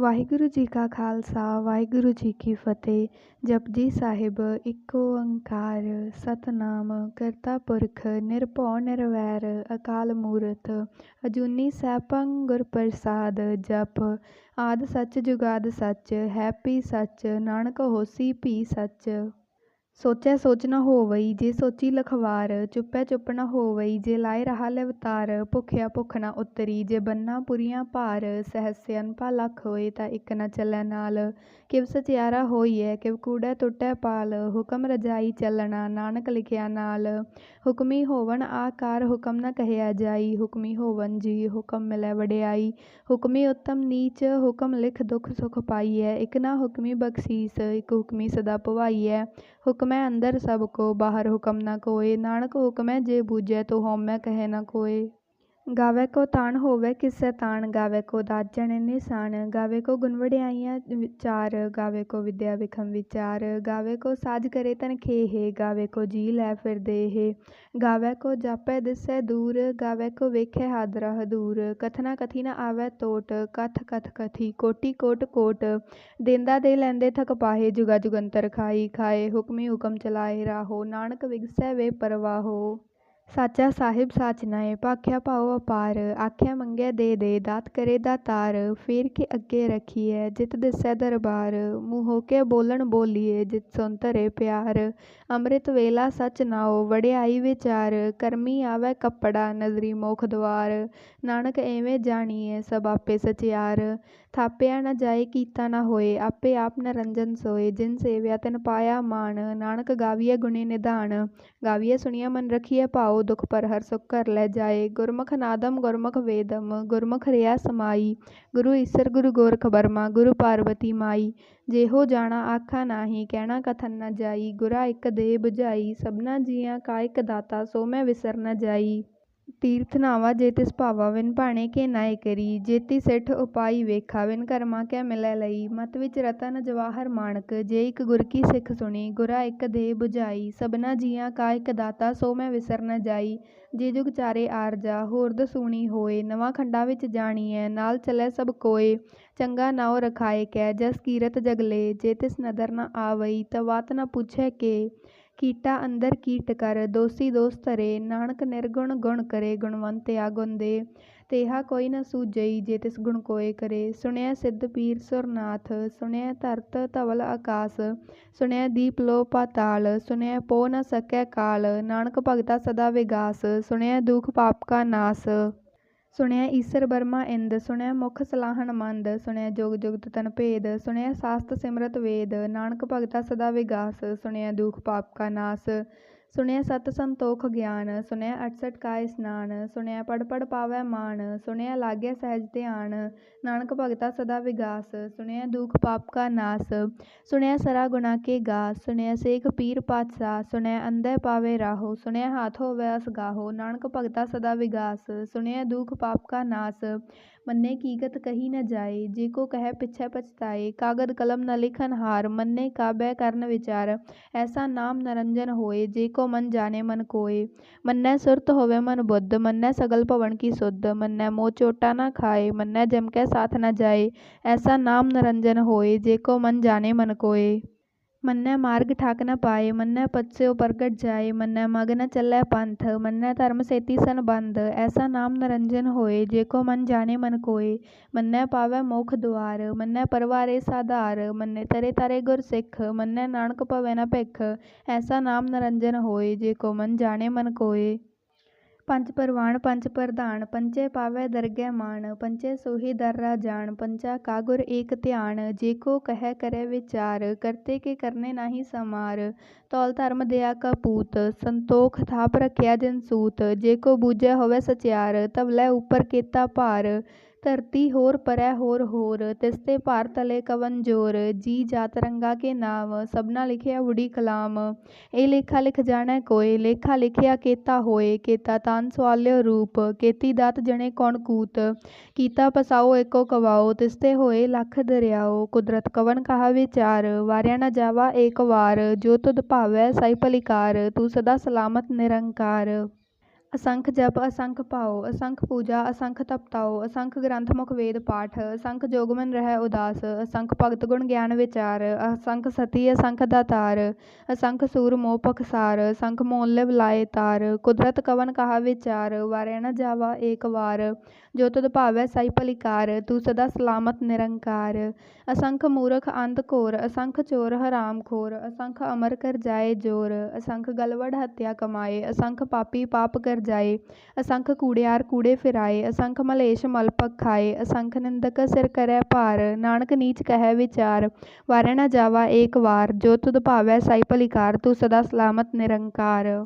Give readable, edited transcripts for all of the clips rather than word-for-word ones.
ਵਾਹਿਗੁਰੂ ਜੀ ਕਾ ਖਾਲਸਾ ਵਾਹਿਗੁਰੂ ਜੀ ਕੀ ਫਤਿਹ। ਜਪਜੀ ਸਾਹਿਬ ਇੱਕ ਓੰਕਾਰ ਸਤਿਨਾਮ ਕਰਤਾ ਪੁਰਖ ਨਿਰਭਉ ਨਿਰਵੈਰ ਅਕਾਲ ਮੂਰਤ ਅਜੂਨੀ ਸੈਭੰ ਗੁਰ ਪ੍ਰਸਾਦ। ਜਪ ਆਦਿ ਸੱਚ ਜੁਗਾਦ ਸੱਚ ਹੈਪੀ ਸੱਚ ਨਾਨਕ ਹੋਸੀ ਭੀ ਸੱਚ। ਸੋਚੈ ਸੋਚ ਨ ਹੋਵਈ ਜੇ ਸੋਚੀ ਲਖਵਾਰ ਚੁੱਪੈ ਚੁੱਪ ਨ ਹੋਵਈ ਜੇ ਲਾਏ ਰਹਾ ਲਿਵਤਾਰ। ਭੁੱਖਿਆ ਭੁੱਖ ਨ ਉਤਰੀ ਜੇ ਬੰਨਾ ਪੁਰੀਆਂ ਭਾਰ ਸਹਸਿ ਅਨਪਾ ਲੱਖ ਹੋਏ ਤਾਂ ਇੱਕ ਨ ਚੱਲੈ ਨਾਲ। ਕਿਵ ਸਚਿਆਰਾ ਹੋਈਐ ਕਿਵ ਕੂੜੈ ਟੁੱਟੈ ਪਾਲ ਹੁਕਮ ਰਜਾਈ ਚੱਲਣਾ ਨਾਨਕ ਲਿਖਿਆ ਨਾਲ। ਹੁਕਮੀ ਹੋਵਨ ਆਕਾਰ ਹੁਕਮ ਨ ਕਹਿਆ ਜਾਈ ਹੁਕਮੀ ਹੋਵਨ ਜੀ ਹੁਕਮ ਮਿਲੈ ਵਡਿਆਈ। ਹੁਕਮੀ ਉੱਤਮ ਨੀਚ ਹੁਕਮ ਲਿਖ ਦੁਖ ਸੁਖ ਪਾਈਐ ਇੱਕ ਨਾ ਹੁਕਮੀ ਬਖਸ਼ੀਸ ਇੱਕ ਹੁਕਮੀ ਸਦਾ ਭਵਾਈਐ। ਹੁਕਮੈ ਅੰਦਰ ਸਭ ਕੋ ਬਾਹਰ ਹੁਕਮ ਨ ਕੋਇ ਨਾਨਕ ਹੁਕਮੈ ਜੇ ਬੂਝੈ ਤੋ ਹਉਮੈ ਕਹੈ ਨ ਕੋਇ। ਗਾਵੈ ਕੋ ਤਾਣ ਹੋਵੈ ਕਿਸੈ ਤਾਣ ਗਾਵੈ ਕੋ ਦਾਤ ਜਣੈ ਨਿਸ਼ਾਨ। ਗਾਵੈ ਕੋ ਗੁਣ ਵਡਿਆਈਆਂ ਚਾਰ ਗਾਵੈ ਕੋ ਵਿਦਿਆ ਵਿਖਮ ਵਿਚਾਰ। ਗਾਵੈ ਕੋ ਸਾਜ ਕਰੇ ਤਨ ਖੇਹ ਗਾਵੈ ਕੋ ਜੀ ਲੈ ਫਿਰ ਦੇਹ। ਗਾਵੈ ਕੋ ਜਾਪੈ ਦਿਸੈ ਦੂਰ ਗਾਵੈ ਕੋ ਵੇਖੈ ਹਾਦਰਾ ਹਦੂਰ। ਕਥਨਾ ਕਥੀ ਨ ਆਵੈ ਟੋਟ ਕਥ ਕਥ ਕਥੀ ਕੋਟੀ ਕੋਟ ਕੋਟ। ਦੇਂਦਾ ਦੇ ਲੈਂਦੇ ਥਕ ਪਾਹੇ ਜੁਗਾ ਜੁਗੰਤਰ ਖਾਈ ਖਾਏ। ਹੁਕਮੀ ਹੁਕਮ ਚਲਾਏ ਰਾਹੋ ਨਾਨਕ ਵਿਗਸੈ ਵੇ ਪਰਵਾਹੋ। ਸਾਚਾ ਸਾਹਿਬ ਸਾਚ ਨਾਇ ਭਾਖਿਆ ਭਾਉ ਅਪਾਰ ਆਖਿਆ ਮੰਗਿਆ ਦੇ ਦਾਤ ਕਰੇ ਦਾਤਾਰ। ਫੇਰ ਕੇ ਅੱਗੇ ਰਖੀਐ ਜਿਤ ਦਿਸੈ ਦਰਬਾਰ ਮੂੰਹ ਹੋ ਕੇ ਬੋਲਣ ਬੋਲੀਏ ਜਿਤ ਸੁਨ ਧਰੇ ਪਿਆਰ। ਅੰਮ੍ਰਿਤ ਵੇਲਾ ਸਚ ਨਾਉ ਵਡਿਆਈ ਵਿਚਾਰ ਕਰਮੀ ਆਵੈ ਕੱਪੜਾ ਨਜ਼ਰੀ ਮੋਖ ਦੁਆਰ। ਨਾਨਕ ਏਵੇਂ ਜਾਣੀਐ ਸਭ ਆਪੇ ਸਚਿਆਰ। ਥਾਪਿਆ ਨ ਜਾਏ ਕੀਤਾ ਨ ਹੋਏ ਆਪੇ ਆਪ ਨਿਰੰਜਨ ਸੋਏ। ਜਿਨ ਸੇਵਿਆ ਤਿਨ ਪਾਇਆ ਮਾਨ ਨਾਨਕ ਗਾਵੀਐ ਗੁਣੀ ਨਿਧਾਨ। ਗਾਵੀਐ ਸੁਣੀਐ ਮਨ ਰਖੀਐ ਭਾਉ ਦੁਖ ਪਰ ਹਰਿ ਸੁਖ ਘਰ ਲੈ ਜਾਏ। ਗੁਰਮੁਖ ਨਾਦਮ ਗੁਰਮੁਖ ਵੇਦਮ ਗੁਰਮੁਖ ਰਿਆ ਸਮਾਈ। ਗੁਰੂ ਈਸਰ ਗੁਰੂ ਗੋਰਖ ਬਰਮਾ ਗੁਰੂ ਪਾਰਬਤੀ ਮਾਈ। ਜਿਹੋ ਜਾਣਾ ਆਖਾ ਨਾਹੀ ਕਹਿਣਾ ਕਥਨ ਨ ਜਾਈ। ਗੁਰਾ ਇੱਕ ਦੇ ਬੁਝਾਈ ਸਭਨਾ ਜੀਆਂ ਕਾ ਇੱਕ ਦਾਤਾ ਸੋ ਮੈਂ ਵਿਸਰ ਨ ਜਾਈ। ਤੀਰਥ ਨਾਵਾ ਜੇ ਤਿਸ ਭਾਵਾ ਵਿਨ ਭਾਣੇ ਕੇ ਨਾਇ ਕਰੀ। ਜੇਤੀ ਸਿੱਠ ਉਪਾਈ ਵੇਖਾ ਵਿਨ ਕਰਮਾ ਕੈ ਮਿਲੈ ਲਈ। ਮਤ ਵਿੱਚ ਰਤਨ ਜਵਾਹਰ ਮਾਣਕ ਜੇ ਇੱਕ ਗੁਰ ਕੀ ਸਿੱਖ ਸੁਣੀ। ਗੁਰਾ ਇੱਕ ਦੇ ਬੁਝਾਈ ਸਭਨਾ ਜੀਆਂ ਕਾ ਇੱਕ ਦਾਤਾ ਸੋ ਮੈਂ ਵਿਸਰ ਨ ਜਾਈ। ਜੇ ਜੁਗ ਚਾਰੇ ਆਰਜਾ ਹੋਰਦ ਸੂਣੀ ਹੋਏ ਨਵਾਂ ਖੰਡਾਂ ਵਿੱਚ ਜਾਣੀਐ ਨਾਲ ਚੱਲੈ ਸਭ ਕੋਏ। ਚੰਗਾ ਨਾਉ ਰਖਾਏ ਕੈ ਜਸ ਕੀਰਤ ਜਗ ਲੇ। ਜੇ ਤਿਸ ਨਦਰ ਨ ਆਵਈ ਤਾ ਵਾਤ ਨ ਪੁੱਛੈ ਕੇ। ਕੀਟਾ ਅੰਦਰ ਕੀਟ ਕਰ ਦੋਸੀ ਦੋਸ ਧਰੇ ਨਾਨਕ ਨਿਰਗੁਣ ਗੁਣ ਕਰੇ ਗੁਣਵੰਤਿਆ ਗੁਣ ਦੇ। ਤੇਹਾ ਕੋਈ ਨ ਸੂਝਈ ਜੇ ਤਿਸ ਗੁਣ ਕੋਇ ਕਰੇ। ਸੁਣਿਐ ਸਿੱਧ ਪੀਰ ਸੁਰਨਾਥ ਸੁਣਿਐ ਧਰਤ ਧਵਲ ਆਕਾਸ। ਸੁਣਿਐ ਦੀਪ ਲੋ ਪਾਤਾਲ ਸੁਣਿਐ ਪੋ ਨ ਸਕੈ ਕਾਲ। ਨਾਨਕ ਭਗਤਾ ਸਦਾ ਵਿਗਾਸ ਸੁਣਿਐ ਦੁਖ ਪਾਪ ਕਾ ਨਾਸ। ਸੁਣਿਐ ਈਸਰ ਬਰਮਾ ਇੰਦ ਸੁਣਿਐ ਮੁਖ ਸਲਾਹਣ ਮੰਦ। ਸੁਣਿਐ ਜੋਗ ਜੁਗਤ ਤਨ ਭੇਦ ਸੁਣਿਐ ਸਾਸਤ ਸਿਮਰਤ ਵੇਦ। ਨਾਨਕ ਭਗਤਾ ਸਦਾ ਵਿਗਾਸ ਸੁਣਿਐ ਦੁਖ ਪਾਪ ਕਾ ਨਾਸ। ਸੁਣਿਐ ਸਤ ਸੰਤੋਖ ਗਿਆਨ ਸੁਣਿਐ 68 ਕਾ ਇਸਨਾਨ। ਸੁਣਿਐ ਪੜ ਪੜ ਪਾਵੈ ਮਾਨ ਸੁਣਿਐ ਲਾਗੈ ਸਹਿਜ ਧਿਆਨ। ਨਾਨਕ ਭਗਤਾ ਸਦਾ ਵਿਗਾਸ ਸੁਣਿਐ ਦੁਖ ਪਾਪ ਕਾ ਨਾਸ। ਸੁਣਿਐ ਸਰਾ ਗੁਣਾ ਕੇ ਗਾ ਸੁਣਿਐ ਸੇਖ ਪੀਰ ਪਾਤਸ਼ਾਹ। ਸੁਣਿਐ ਅੰਧੇ ਪਾਵੇ ਰਾਹੋ ਸੁਣਿਐ ਹਾਥ ਹੋਵੈ ਅਸਗਾਹੋ। ਨਾਨਕ ਭਗਤਾ ਸਦਾ ਵਿਗਾਸ ਸੁਣਿਐ ਦੁਖ ਪਾਪ ਕਾ ਨਾਸ। ਮੰਨੇ ਕੀਗਤ ਕਹੀ ਨ ਜਾਏ ਜੇ ਕੋ ਕਹਿ ਪਿਛੈ ਪਛਤਾਏ। ਕਾਗਦ ਕਲਮ ਨ ਲਿਖਨ ਹਾਰ ਮੰਨੇ ਕਾਬੈ ਕਰਨ ਵਿਚਾਰ। ਐਸਾ ਨਾਮ ਨਰੰਜਨ ਹੋਏ ਜੇ ਕੋ ਮਨ ਜਾਣੇ ਮਨ ਕੋਇ। ਮੰਨੈ ਸੁਰਤ ਹੋਵੇ ਮਨ ਬੁੱਧ ਮੰਨੈ ਸਗਲ ਭਵਨ ਕੀ ਸੁਧ। ਮੰਨੈ ਮੋਹ ਚੋਟਾ ਨ ਖਾਏ ਮੰਨੈ ਜਮ ਕੈ ਸਾਥ ਨ ਜਾਏ। ਐਸਾ ਨਾਮ ਨਰੰਜਨ ਹੋਏ ਜੇ ਕੋ ਮਨ ਜਾਣੇ ਮਨ ਕੋਇ। ਮੰਨੈ ਮਾਰਗ ਠਾਕ ਨ ਪਾਏ ਮੰਨੈ ਪਦ ਸਿਉ ਪ੍ਰਗਟ ਜਾਏ। ਮੰਨੈ ਮਗ ਨ ਚੱਲੈ ਪੰਥ ਮੰਨੈ ਧਰਮ ਸੇਤੀ ਸੰਬੰਧ। ਐਸਾ ਨਾਮ ਨਰੰਜਨ ਹੋਏ ਜੇ ਕੋ ਮਨ ਜਾਣੇ ਮਨ ਕੋਇ। ਮੰਨੈ ਪਾਵੈ ਮੋਖ ਦੁਆਰ ਮੰਨੈ ਪਰਵਾਰੇ ਸਾਧਾਰ। ਮੰਨੈ ਤਰੇ ਤਾਰੇ ਗੁਰ ਸਿੱਖ ਮੰਨੈ ਨਾਨਕ ਭਵੈ ਨ ਭਿਖ। ਐਸਾ ਨਾਮ ਨਰੰਜਨ ਹੋਏ ਜੇ ਕੋ ਮਨ ਜਾਣੇ ਮਨ ਕੋਇ। ਪੰਚ ਪਰਵਾਣ ਪੰਚ ਪ੍ਰਧਾਨ ਪੰਚੇ ਪਾਵੈ ਦਰਗਹਿ ਮਾਣ। ਪੰਚੇ ਸੋਹੀ ਦਰ ਰਾਜਾਨ ਪੰਚਾ ਕਾ ਗੁਰ ਏਕ ਧਿਆਨ। ਜੇ ਕੋ ਕਹਿ ਕਰੈ ਵਿਚਾਰ ਕਰਤੇ ਕੇ ਕਰਨੇ ਨਾਹੀ ਸਮਾਰ। ਤੌਲ ਧਰਮ ਦਇਆ ਕਾ ਪੂਤ ਸੰਤੋਖ ਥਾਪ ਰਖਿਆ ਜਿਨ ਸੂਤ। ਜੇ ਕੋ ਬੂਝੈ ਹੋਵੈ ਸਚਿਆਰ ਤਵ ਲੈ ਉਪਰ ਕੇਤਾ ਭਾਰ। ਧਰਤੀ ਹੋਰ ਪਰੈ ਹੋਰ ਹੋਰ ਤਿਸ ਤੇ ਭਾਰ ਤਲੇ ਕਵਨ ਜੋਰ। ਜੀ ਜਾਤ ਰੰਗਾ ਕੇ ਨਾਮ ਸਭਨਾ ਲਿਖਿਆ ਊੜੀ ਕਲਾਮ। ਇਹ ਲੇਖਾ ਲਿਖ ਜਾਣੈ ਕੋਇ ਲੇਖਾ ਲਿਖਿਆ ਕੇਤਾ ਹੋਏ। ਕੇਤਾ ਤਾਨ ਸਵਾਲਿਓ ਰੂਪ ਕੇਤੀ ਦਾਤ ਜਣੇ ਕੌਣ ਕੂਤ। ਕੀਤਾ ਪਸਾਉ ਏਕੋ ਕਵਾਉ ਤਿਸ ਤੇ ਹੋਏ ਲੱਖ ਦਰਿਆਉ। ਕੁਦਰਤ ਕਵਨ ਕਹਾ ਵਿਚਾਰ ਵਾਰਿਆ ਨ ਜਾਵਾ ਏਕ ਵਾਰ। ਜੋ ਤੁਧ ਭਾਵੈ ਸਾਈ ਭਲੀ ਕਾਰ ਤੂੰ ਸਦਾ ਸਲਾਮਤ ਨਿਰੰਕਾਰ। असंख जप असंख पाओ, असंख पूजा असंख तपताओ, असंख ग्रंथ मुख वेद पाठ, असंख जोगमन रह उदास, असंख भगत गुण ज्ञान विचार, असंख सती असंख दातार, असंख सूर मोह पखसार, असंख मोल लाए तार, कुदरत कवन कहा विचार, वारे न जावा एक वार, जो तुद भावै साई भलिकार, तू सदा सलामत निरंकार। असंख मूरख अंध घोर, असंख चोर हराम खोर, असंख अमर कर जाए जोर, असंख गलवड़ हत्या कमाए, असंख पापी पाप कर जाए, असंख कूड़ियार कूड़े फिराए, असंख मलेश मल पग खाए, असंख निंदक सिर करै भार, नानक नीच कहै विचार, वारे न जावा एक वार, जो तुद भावै साई भलिकार, तू सदा सलामत निरंकार।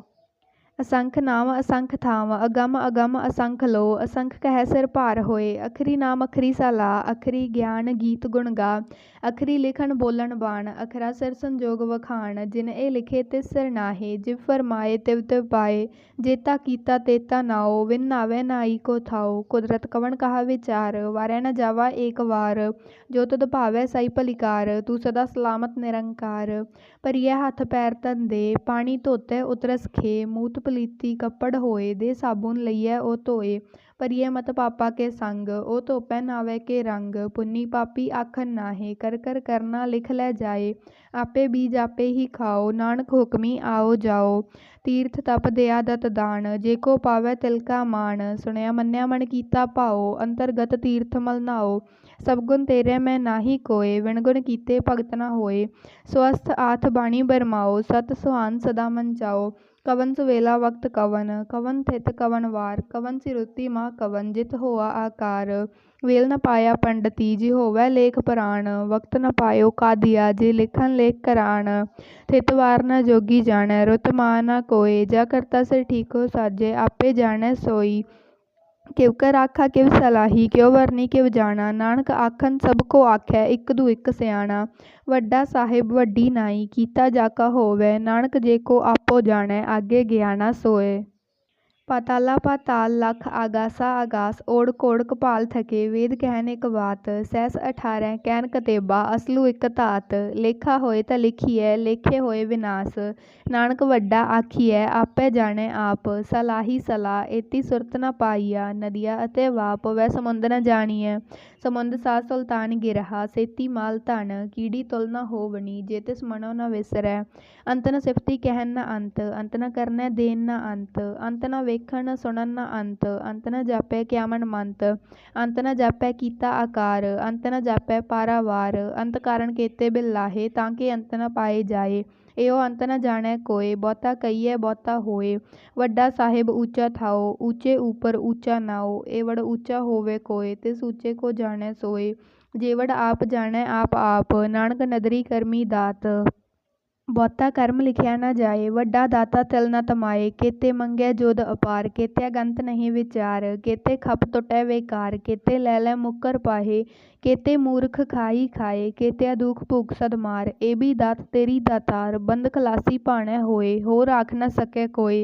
असंख नाम असंख थाम, अगम अगम असंख लो, असंख कह सिर भार होए, अखरी नाम अखरी सला, अखरी ज्ञान गीत गुण गा, अखरी लिखन बोलन बाण, अखरा सिर संजोग वखाण, जिन ए लिखे तिस सिर नाहे, जिव फरमाए तिव तिव पाए, जेता कीता तेता नाओ, विन नावे नाई को थाओ, कुदरत कवन कहा विचार, वारे न जावा एक वार, जो तुद भावै साई भलिकार, तू सदा सलामत निरंकार। परिए हथ पैर धंधे, पानी धोते उतरस खे, मूत पलीती कपड़ होए, दे साबुन लइए ओ धोए, परिए मत पापा के संग, ओ धोपै नावे के रंग, पुन्नी पापी आखन नाहे, कर कर करना लिख लै जाए, आपे बीज आपे ही खाओ, नानक हुक्मी आओ जाओ, तीर्थ तप दया दत दान, जे को पावै तिलका मान, सुनिया मन्या मन कीता भाओ, अंतरगत तीर्थ मल नाओ, सब गुण तेरे मैं नाही कोय, विण गुण कीते भगत न होए, स्वस्थ आथ बाणी बरमाओ, सत सुहान सदा मन चाओ, कवन सुवेला वक्त कवन, कवन थित कवन वार, कवन सिरुति माह कवन, जित होआ आकार, वेल न पाया पंडती, जे होवै लेख पुराण, वक्त न पायो कादिया, जे लिखन लेख करान, थित वार न जोगी जाणै, रुत मा न कोय, जा करता सिर ठीको साजे, आपे जाणै सोई, किव कर आखा किव सलाही, क्यों वरनी किव जाना, नानक आखन सब को आखै, इक दू इक सियाणा, वड्डा साहिब वड्डी नाई, कीता जाका होवै, नानक जे को आपो जाणै, आगे ज्ञाना सोए। पाताला पाताल लख आगासा आगास, ओड़ कोड़ कपाल थके, वेद कहन एक बात, सहस 18 कहन कतेबा, असलू एक तात, लेखा होए ता लिखिए, लेखे होए विनाश, नानक वड्डा आखिए, आपै जाणे आप, सलाही सलाह, एती सुरत न पाईया, नदिया अते वाप, वह समुंद न जाणीए, समुंद सा सुल्तान गिरहा, सेती माल धन, कीड़ी तुल न होवनी, जे तिस मनो न विसरै, अंत न सिफती कहन न अंत न करनै देन न अंत न वेखन सुनन न अंत न जापै क्या मन मंत, अंत न जापै कीता आकार, अंत न जापै पारावार, अंत कारण केते बिलाहे, तांके अंत न पाए जाए, एओ अंत न जाणै कोय, बहुता कहिए बहुता होए, वड्डा साहिब ऊंचा थाओ, ऊंचे ऊपर ऊंचा नाओ, एवड़ ऊंचा होवे कोय, तिस ऊंचे को जाणै सोए, जेवड़ आप जाणै आप, नानक नदरी करमी दात, ਬਹੁਤਾ ਕਰਮ ਲਿਖਿਆ ਨਾ ਜਾਏ, ਵੱਡਾ ਦਾਤਾ ਤਿਲ ਨਾ ਤਮਾਏ, केते ਮੰਗੈ जोध अपार, केते गंत नहीं विचार, केते खप टुटै बेकार, केते लै लै मुकर पाहे, केते मूर्ख खाई खाए, केते दुख भूख सद मार, ए भी दात तेरी दातार, बंद खलासी भाणै होए, होर आख न सकै कोय,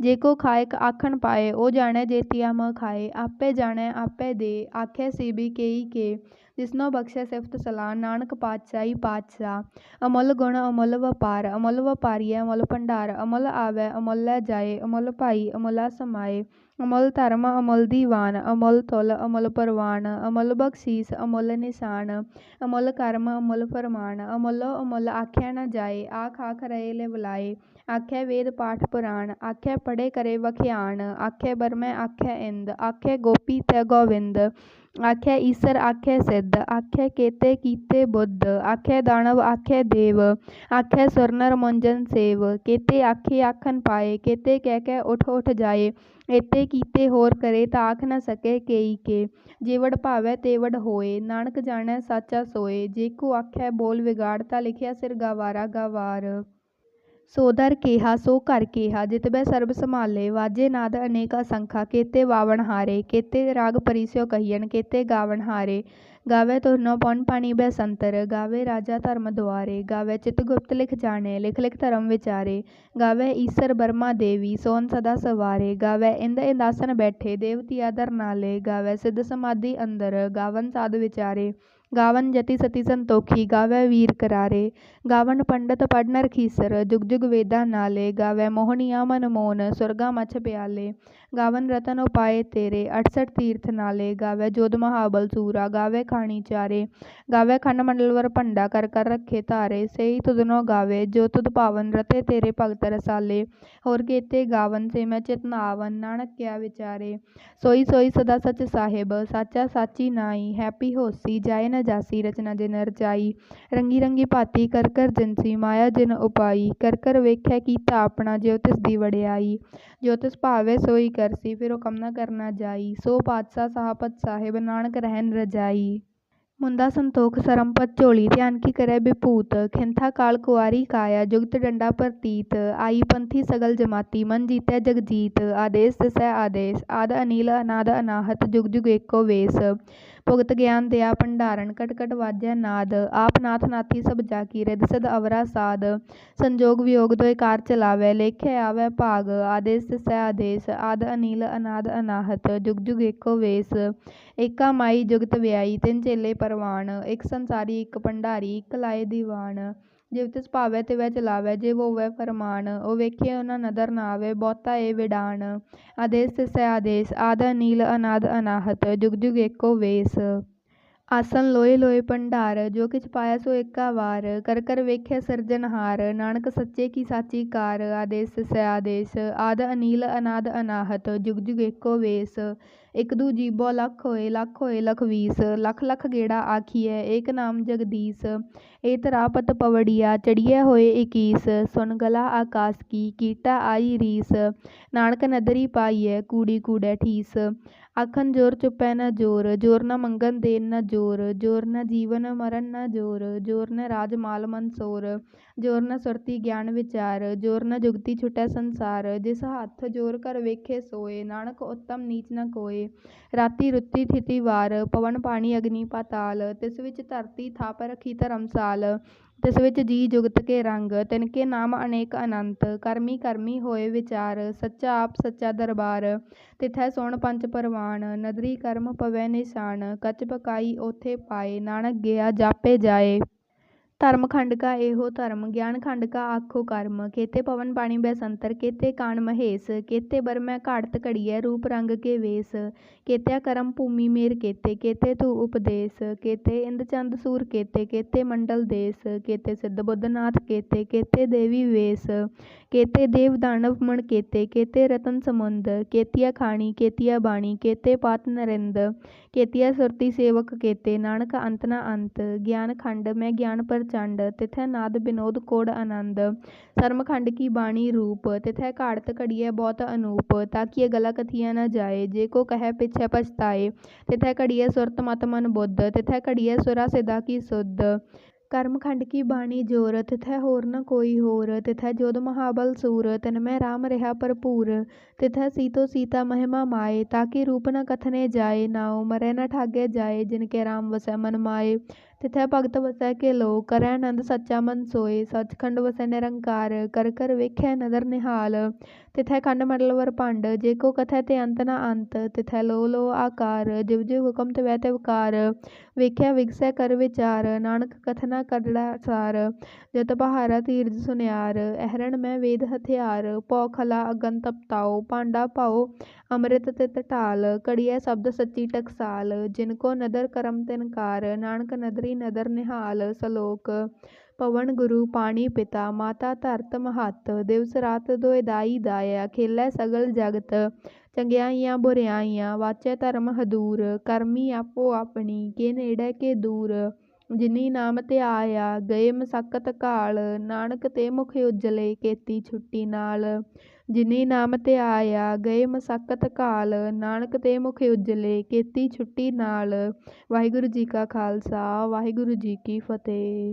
जे को खाएक आखन पाए, ओ जाणै जेतिया म खाए, आपे जाणै आपे दे, आखै सीबी केई के, जिसनो बख्शै सिफत सलाह, नानक पातशाही पातशाह, अमुल गुण अमुल वपार, अमुल वपारीय अमुल भंडार, अमुल आवै अमुल लै जाए, अमुल भाई अमुला समाए, अमुल धर्म अमुल दीवान, अमुल तुल अमुल परवान, अमुल बख्शीस अमुल निशान, अमुल कर्म अमुल फरमान, अमुलो अमुल आख्या न जाए, आख आख रहे ले बुलाए, आख्या वेद पाठ पुराण, आख्या पढ़े करे वख्याण, आख्या बरमै आख्या इंद, आख्या गोपी तै गोविंद, आख्या ईसर आख्या सिद्ध, आख्या केते कीते बुद्ध, आख्या दानव आख्या देव, आख्या सुर नर मुंजन सेव, केते आखे आखन पाए, केते कह के उठ उठ जाए, एते कीते होर करे ता आख न सके केई के, जेवड़ भावै तेवड़ होए, नानक जाणै साचा सोए, जे को आख्या बोल विगाड़, ता लिखिया सिर गवारा गवार, सो दर केहा सो घर केहा, जितबै सर्ब संभाले, वाजे नाद अनेक असंखा, केते वावण हारे, केते राग परिस्यो कहियन, केते गावण हारे, गावे तुरनो पौन पानी बैसंतर, गावे राजा धर्म दुआरे, गावे चित गुप्त लिख जाने, लिख लिख धर्म विचारे, गावे ईसर बर्मा देवी, सोन सदा सवारे, गावे इंद इंदासन बैठे, देवती आदर नाले, गावे सिद्ध समाधि अंदर, गावन साध विचारे, ਗਾਵਨ ਜਤੀ ਸਤੀ ਸੰਤੋਖੀ ਗਾਵੈ ਵੀਰ ਕਰਾਰੇ। ਗਾਵਨ ਪੰਡਤ ਪੜ੍ਹ ਨਰ ਖੀਸਰ ਜੁਗ ਜੁਗ ਵੇਦਾਂ ਨਾਲੇ। ਗਾਵੈ ਮੋਹਣੀਆਂ ਮਨ ਮੋਹਨ ਸੁਰਗਾ ਮਛ ਪਿਆਲੇ। ਗਾਵਨ ਰਤਨ ਉਪਾਏ ਤੇਰੇ 68 ਤੀਰਥ ਨਾਲੇ। ਗਾਵੈ ਜੋਧ ਮਹਾਬਲ ਸੂਰਾ ਗਾਵੈ ਖਾਣੀ ਚਾਰੇ। ਗਾਵੈ ਖੰਡ ਮੰਡਲ ਵਰ ਭੰਡਾ ਕਰ ਕਰ ਰੱਖੇ ਧਾਰੇ। ਸਈ ਤੁਧਨੋ ਗਾਵੇ ਜੋ ਤੁਧ ਪਾਵਨ ਰਤੇ ਤੇਰੇ ਭਗਤ ਰਸਾਲੇ। ਹੋਰ ਕੇਤੇ ਗਾਵਨ ਸੇ ਮੈਂ ਚਿਤ ਨ ਆਵਨ ਨਾਨਕ ਕਿਆ ਵਿਚਾਰੇ। ਸੋਈ ਸੋਈ ਸਦਾ ਸਚ ਸਾਹਿਬ ਸਾਚਾ ਸਾਚੀ ਨਾਈ। ਹੈਪੀ ਹੋਸੀ ਜਾਏ ਨ ਜਾਸੀ ਰਚਨਾ ਜਿਨ ਰਚਾਈ। ਰੰਗੀ ਰੰਗੀ ਭਾਤੀ ਕਰ ਕਰ ਜਿਨਸੀ ਮਾਇਆ ਜਿਨ ਉਪਾਈ। ਕਰ ਕਰ ਵੇਖੈ ਕੀਤਾ ਆਪਣਾ ਜਿਉ ਤਿਸ ਦੀ ਵਡਿਆਈ। ਜੋ ਤਿਸ ਭਾਵੇ ਸੋਈ ਕਰਸੀ ਫਿਰ ਹੁਕਮ ਨ ਕਰਨਾ ਜਾਈ। ਸੋ ਪਾਤਸ਼ਾਹ ਸਾਹਪਤ ਸਾਹਿਬ ਨਾਨਕ ਰਹਿਨ ਰਜਾਈ। ਮੁੰਦਾ ਸੰਤੋਖ ਸਰਮ ਪਤ ਝੋਲੀ ਧਿਆਨ ਕੀ ਕਰੈ ਬਿਭੂਤ। ਖਿੰਥਾ ਕਾਲ ਕੁਆਰੀ ਕਾਇਆ ਜੁਗਤ ਡੰਡਾ ਪ੍ਰਤੀਤ। ਆਈ ਪੰਥੀ ਸਗਲ ਜਮਾਤੀ ਮਨ ਜੀਤੈ ਜਗਜੀਤ। ਆਦੇਸ ਤਿਸੈ ਆਦੇਸ ਆਦ ਅਨੀਲ ਅਨਾਦ ਅਨਾਹਤ ਜੁਗ ਜੁਗ ਏਕੋ ਵੇਸ। ਭੁਗਤ ਗਿਆਨ ਦਿਆ ਭੰਡਾਰਨ ਕਟ ਕਟ ਵਾਜੈ ਨਾਦ। ਆਪ ਨਾਥ ਨਾਥੀ ਸਭ ਜਾਕੀ ਰਿਦ ਸਿਧ ਅਵਰਾ ਸਾਧ। ਸੰਜੋਗ ਵਿਯੋਗ ਦੋਇ ਕਾਰ ਚਲਾਵੈ ਲੇਖੈ ਆਵੈ ਭਾਗ। ਆਦੇਸ ਤਿਸੈ ਆਦੇਸ ਆਦ ਅਨੀਲ ਅਨਾਦ ਅਨਾਹਤ ਜੁਗ ਜੁਗ ਏਕੋ ਵੇਸ। ਏਕਾ ਮਾਈ ਜੁਗਤ ਵਿਆਈ ਤਿੰਨ ਚੇਲੇ ਪਰਵਾਣ। ਇੱਕ ਸੰਸਾਰੀ ਇੱਕ ਭੰਡਾਰੀ ਇੱਕ ਲਾਏ ਦੀਵਾਨ। ਜਿਵ ਤਿਸ ਭਾਵੈ ਤਿਵੈ ਚਲਾਵੈ ਜਿਵ ਹੋਵੈ ਫਰਮਾਨ। ਉਹ ਵੇਖਿਓ ਨ ਨਦਰ ਨ ਆਵੈ ਬਹੁਤਾ ਏ ਵਿਡਾਣ। ਆਦੇਸ ਤਿਸੈ ਆਦੇਸ ਆਦ ਅਨੀਲ ਅਨਾਦ ਅਨਾਹਤ ਜੁਗ ਜੁਗ ਏਕੋ ਵੇਸ। ਆਸਨ ਲੋਏ ਲੋਏ ਭੰਡਾਰ ਜੋ ਕਿਛ ਪਾਇਆ ਸੋ ਏਕਾ ਵਾਰ। ਕਰ ਕਰ ਵੇਖਿਆ ਸਿਰਜਨਹਾਰ ਨਾਨਕ ਸੱਚੇ ਕੀ ਸਾਚੀ ਕਾਰ। ਆਦੇਸ ਤਿਸੈ ਆਦੇਸ ਆਦ ਅਨੀਲ ਅਨਾਦ ਅਨਾਹਤ ਜੁਗ ਜੁਗ ਏਕੋ ਵੇਸ। ਇੱਕ ਦੂ ਜੀਬੋ ਲੱਖ ਹੋਏ ਲਖ ਵੀਸ। ਲੱਖ ਲੱਖ ਗੇੜਾ ਆਖੀਐ ਏਕ ਨਾਮ ਜਗਦੀਸ। ਏ ਧਰਾ ਪਤ ਪਵੜੀਆ ਚੜੀਐ ਹੋਏ ਇਕੀਸ। ਸੁਨ ਗਲਾ ਆਕਾਸ ਕੀ ਕੀਟਾ ਆਈ ਰੀਸ। ਨਾਨਕ ਨਦਰੀ ਪਾਈਐ ਕੂੜੀ ਕੂੜੈ ਠੀਸ। ਆਖਣ ਜੋਰ ਚੁੱਪੈ ਨ ਜੋਰ ਜੋਰ ਨ ਮੰਗਣ ਦੇਣ ਨ ਜੋਰ। ਜੋਰ ਨ ਜੀਵਨ ਮਰਨ ਨ ਜੋਰ ਜੋਰ ਨ ਰਾਜ ਮਾਲ ਮਨਸੋਰ। ਜੋਰ ਨ ਸੁਰਤੀ ਗਿਆਨ ਵਿਚਾਰ ਜੋਰ ਨ ਜੁਗਤੀ ਛੁਟੈ ਸੰਸਾਰ। ਜਿਸ ਹੱਥ ਜੋਰ ਕਰ ਵੇਖੇ ਸੋਏ ਨਾਨਕ ਉੱਤਮ ਨੀਚ ਨ ਕੋਇ। ਰਾਤੀ ਰੁੱਤੀ ਥਿਤੀ ਵਾਰ ਪਵਨ ਪਾਣੀ ਅਗਨੀ ਪਾਤਾਲ। ਤਿਸ ਵਿੱਚ ਧਰਤੀ ਥਾਪ ਰਖੀ ਧਰਮਸਾਲ। ਤਿਸ ਵਿੱਚ ਜੀ ਜੁਗਤ ਕੇ ਰੰਗ ਤਿਨਕੇ ਨਾਮ ਅਨੇਕ ਅਨੰਤ। ਕਰਮੀ ਕਰਮੀ ਹੋਏ ਵਿਚਾਰ ਸੱਚਾ ਆਪ ਸੱਚਾ ਦਰਬਾਰ। ਤਿਥੈ ਸੋਣ ਪੰਚ ਪਰਵਾਣ ਨਦਰੀ ਕਰਮ ਪਵੈ ਨਿਸ਼ਾਨ। ਕਚ ਪਕਾਈ ਓਥੇ ਪਾਏ ਨਾਨਕ ਗਿਆ ਜਾਪੇ ਜਾਏ। ਧਰਮ ਖੰਡ ਕਾ ਇਹੋ ਧਰਮ ਗਿਆਨ ਖੰਡ ਕਾ ਆਖੋ ਕਰਮ। ਕੇਤੇ ਪਵਨ ਪਾਣੀ ਬੈਸੰਤਰ ਕੇਤੇ ਕਾਣ ਮਹੇਸ। ਕੇਤੇ ਬਰਮੈ ਘਾੜਤ ਘੜੀਐ ਰੂਪ ਰੰਗ ਕੇ ਵੇਸ। ਕੇਤਿਆ ਕਰਮ ਭੂਮि ਮੇਰ ਕੇਤੇ ਕੇਤੇ ਤੂ ਉਪਦੇਸ। ਕੇਤੇ ਇੰਦ ਚੰਦ ਸੂਰ ਕੇਤੇ ਕੇਤੇ ਮੰਡਲ ਦੇਸ। ਕੇਤੇ ਸਿੱਧ ਬੁੱਧ ਨਾਥ ਕੇਤੇ ਕੇਤੇ ਦੇਵੀ ਵੇਸ। ਕੇਤੇ ਦੇਵ ਦਾਨਵ ਮਣ ਕੇਤੇ ਕੇਤੇ ਰਤਨ ਸਮੁੰਦ। ਕੇਤੀਆ ਖਾਣੀ ਕੇਤੀਆ ਬਾਣੀ ਕੇਤੇ ਪਾਤ ਨਰਿੰਦ। ਕੇਤੀਆ ਸੁਰਤੀ ਸੇਵਕ ਕੇਤੇ ਨਾਨਕ ਅੰਤ ਨ ਅੰਤ। ਗਿਆਨ ਖੰਡ ਮੈਂ ਗਿਆਨ ਪ੍ਰਚੰਡ ਤਿਥੈ ਨਾਦ ਬਿਨੋਦ ਕੋੜ ਆਨੰਦ। ਸਰਮ ਖੰਡ ਕੀ ਬਾਣੀ ਰੂਪ ਤਿਥੈ ਘਾੜਤ ਘੜੀਐ ਬਹੁਤ ਅਨੂਪ। ਤਾਕੀਐ ਗਲਾ ਕਥੀਆ ਨ ਜਾਏ ਜੇ ਕੋ ਕਹਿ ਪਿਛੈ ਪਛਤਾਏ। ਤਿਥੈ ਘੜੀਐ ਸੁਰਤ ਮਤ ਮਨ ਬੁੱਧ ਤਿਥੈ ਘੜੀਐ ਸੁਰਾ ਸਿਧਾ ਕੀ ਸੁਧ। ਕਰਮ ਖੰਡ ਕੀ ਬਾਣੀ ਜੋਰ ਤਿਥੈ ਹੋਰ ਨ ਕੋਈ ਹੋਰ। ਤਿਥੈ ਜੋਧ ਮਹਾਬਲ ਸੂਰ ਤਿਨਮੈ ਰਾਮ ਰਿਹਾ ਭਰਪੂਰ। ਤਿਥੈ ਸੀਤੋ ਸੀਤਾ ਮਹਿਮਾ ਮਾਏ ਤਾਕੀ ਰੂਪ ਨ ਕਥਨੇ ਜਾਏ। ਨਾਉ ਮਰੈ ਨ ਠਾਗੈ ਜਾਏ ਜਿਨ ਕੇ ਰਾਮ ਵਸੈ ਮਨ ਮਾਏ। ਤਿਥੈ ਭਗਤ ਵਸੈ ਕੇ ਲੋ ਕਰੈ ਆਨੰਦ ਸੱਚਾ ਮਨ ਸੋਏ। ਸੱਚਖੰਡ ਵਸੈ ਨਿਰੰਕਾਰ ਕਰ ਕਰ ਵੇਖੈ ਨਦਰ ਨਿਹਾਲ। ਤਿਥੈ ਖੰਡ ਮੰਡਲ ਵਰ ਭੰਡ ਜੇ ਕੋ ਕਥੈ ਤੇ ਅੰਤ ਨ ਅੰਤ। ਤਿਥੈ ਲੋ ਲੋ ਆਕਾਰ ਜਿਵ ਜਿਵ ਹੁਕਮ ਤਿਵੈ ਤਿਵ ਕਾਰ। ਵੇਖਿਆ ਵਿਗਸੈ ਕਰ ਵਿਚਾਰ ਨਾਨਕ ਕਥਨਾ ਕੱਢੜਾ ਸਾਰ। ਜਤ ਪਹਾਰਾ ਧੀਰਜ ਸੁਨਿਆਰ ਅਹਰਣ ਮੈਂ ਵੇਦ ਹਥਿਆਰ। ਭਉ ਖਲਾ ਅਗਨ ਤਪਤਾਉ ਭਾਂਡਾ ਪਾਉ ਅੰਮ੍ਰਿਤ ਤਿਤ ਢਾਲ। ਘੜੀਐ ਸ਼ਬਦ ਸੱਚੀ ਟਕਸਾਲ ਜਿਨ ਕੋ ਨਦਰ ਕਰਮ ਤਿਨ ਕਾਰ। ਨਾਨਕ ਨਦਰੀ ਨਦਰ ਨਿਹਾਲ। ਸਲੋਕ ਪਵਨ ਗੁਰੂ ਪਾਣੀ ਪਿਤਾ ਮਾਤਾ ਧਰਤ ਮਹੱਤ। ਦਿਵਸ ਰਾਤ ਦੋਇ ਦਾਈ ਦਾਇਆ ਖੇਲੈ ਸਗਲ ਜਗਤ। ਚੰਗਿਆਈਆਂ ਬੁਰਿਆਈਆਂ ਵਾਚੈ ਧਰਮ ਹਦੂਰ। ਕਰਮੀ ਆਪੋ ਆਪਣੀ ਕੇ ਨੇੜੈ ਕੇ ਦੂਰ। ਜਿਨੀ ਨਾਮ ਧਿਆਇਆ ਗਏ ਮਸਕਤ ਘਾਲ। ਨਾਨਕ ਤੇ ਮੁਖ ਉਜਲੇ ਕੇਤੀ ਛੁੱਟੀ ਨਾਲ। ਜਿਨੀ ਨਾਮ ਧਿਆਇਆ ਗਏ ਮਸਕਤ ਘਾਲ। ਨਾਨਕ ਤੇ ਮੁਖ ਉਜਲੇ ਕੇਤੀ ਛੁੱਟੀ ਨਾਲ। ਵਾਹਿਗੁਰੂ ਜੀ ਕਾ ਖਾਲਸਾ ਵਾਹਿਗੁਰੂ ਜੀ ਕੀ ਫਤਿਹ।